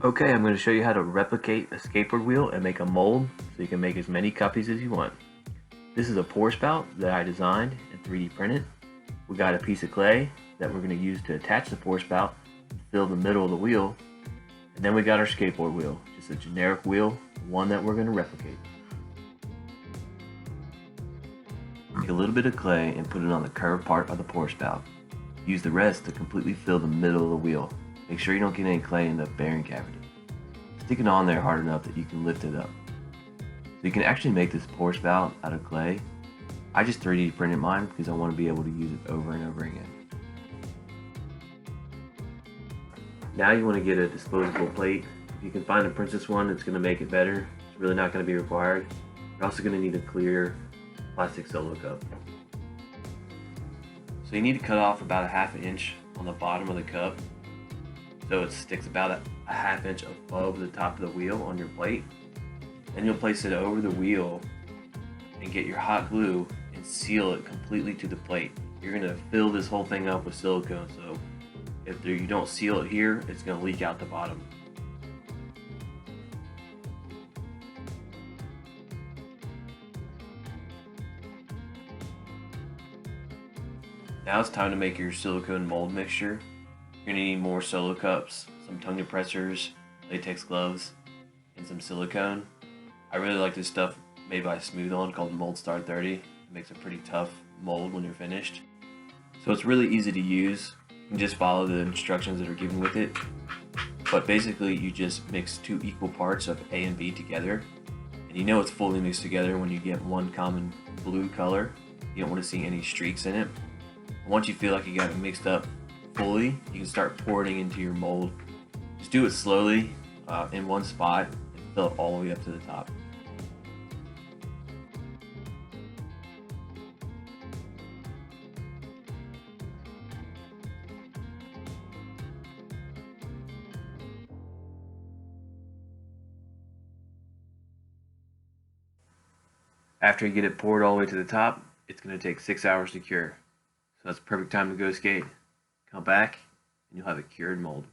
Okay, I'm going to show you how to replicate a skateboard wheel and make a mold so you can make as many copies as you want. This is a pour spout that I designed and 3D printed. We got a piece of clay that we're going to use to attach the pour spout and fill the middle of the wheel. And then we got our skateboard wheel, just a generic wheel, one that we're going to replicate. Take a little bit of clay and put it on the curved part of the pour spout. Use the rest to completely fill the middle of the wheel. Make sure you don't get any clay in the bearing cavity. Stick it on there hard enough that you can lift it up. So you can actually make this pour spout out of clay. I just 3D printed mine because I want to be able to use it over and over again. Now you want to get a disposable plate. If you can find a Princess one, it's going to make it better. It's really not going to be required. You're also going to need a clear plastic solo cup. So you need to cut off about a ½ inch on the bottom of the cup so it sticks about a ½ inch above the top of the wheel on your plate. Then you'll place it over the wheel and get your hot glue and seal it completely to the plate. You're going to fill this whole thing up with silicone, so if you don't seal it here, it's going to leak out the bottom. Now it's time to make your silicone mold mixture. You're going to need more solo cups, some tongue depressors, latex gloves, and some silicone. I really like this stuff made by Smooth On called Mold Star 30. It makes a pretty tough mold when you're finished. So it's really easy to use. You can just follow the instructions that are given with it. But basically you just mix 2 equal parts of A and B together. And you know it's fully mixed together when you get one common blue color. You don't want to see any streaks in it. Once you feel like you got it mixed up fully, you can start pouring into your mold. Just do it slowly in one spot and fill it all the way up to the top. After you get it poured all the way to the top, it's going to take 6 hours to cure. So that's the perfect time to go skate. Come back and you'll have a cured mold.